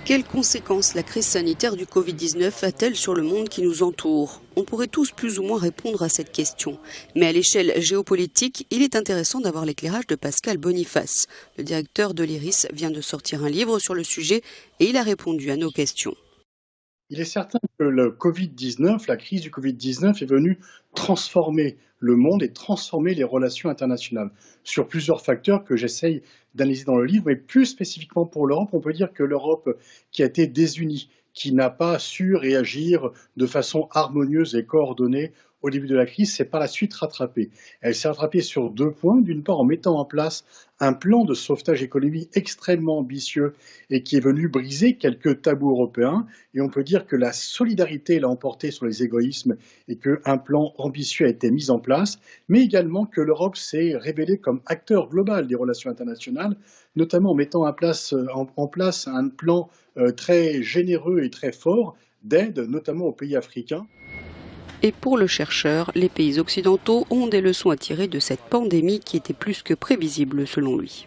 Quelles conséquences la crise sanitaire du Covid-19 a-t-elle sur le monde qui nous entoure? On pourrait tous plus ou moins répondre à cette question. Mais à l'échelle géopolitique, il est intéressant d'avoir l'éclairage de Pascal Boniface. Le directeur de l'IRIS vient de sortir un livre sur le sujet et il a répondu à nos questions. Il est certain que le Covid-19, la crise du Covid-19 est venue transformer le monde et transformer les relations internationales sur plusieurs facteurs que j'essaye d'analyser dans le livre. Mais plus spécifiquement pour l'Europe, on peut dire que l'Europe qui a été désunie, qui n'a pas su réagir de façon harmonieuse et coordonnée au début de la crise, s'est par la suite rattrapée. Elle s'est rattrapée sur deux points. D'une part, en mettant en place un plan de sauvetage économique extrêmement ambitieux et qui est venu briser quelques tabous européens. Et on peut dire que la solidarité l'a emporté sur les égoïsmes et qu'un plan ambitieux a été mis en place, mais également que l'Europe s'est révélée comme acteur global des relations internationales, notamment en mettant en place un plan très généreux et très fort d'aide, notamment aux pays africains. Et pour le chercheur, les pays occidentaux ont des leçons à tirer de cette pandémie qui était plus que prévisible selon lui.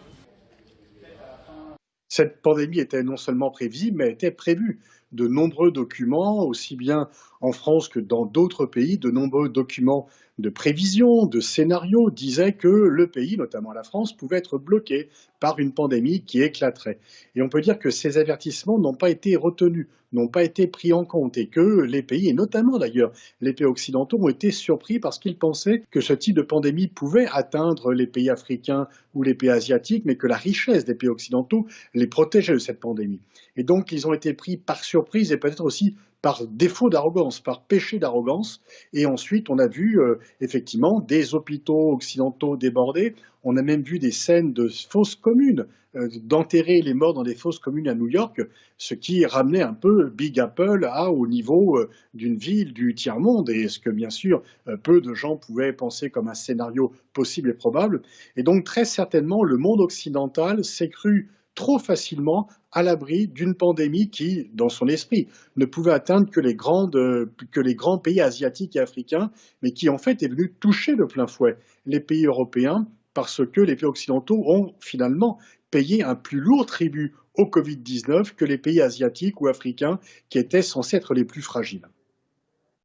Cette pandémie était non seulement prévisible, mais elle était prévue. De nombreux documents, aussi bien en France que dans d'autres pays, de nombreux documents de prévision, de scénarios disaient que le pays, notamment la France, pouvait être bloqué par une pandémie qui éclaterait. Et on peut dire que ces avertissements n'ont pas été retenus, n'ont pas été pris en compte et que les pays, et notamment d'ailleurs les pays occidentaux, ont été surpris parce qu'ils pensaient que ce type de pandémie pouvait atteindre les pays africains ou les pays asiatiques, mais que la richesse des pays occidentaux les protégeait de cette pandémie. Et donc, ils ont été pris par surprise et peut-être aussi par défaut d'arrogance, par péché d'arrogance. Et ensuite, on a vu effectivement des hôpitaux occidentaux débordés. On a même vu des scènes de fosses communes, d'enterrer les morts dans des fosses communes à New York, ce qui ramenait un peu Big Apple au niveau d'une ville du tiers-monde, et ce que bien sûr peu de gens pouvaient penser comme un scénario possible et probable. Et donc très certainement, le monde occidental s'est cru trop facilement à l'abri d'une pandémie qui, dans son esprit, ne pouvait atteindre que les grands pays asiatiques et africains, mais qui en fait est venue toucher de plein fouet les pays européens parce que les pays occidentaux ont finalement payé un plus lourd tribut au Covid-19 que les pays asiatiques ou africains qui étaient censés être les plus fragiles.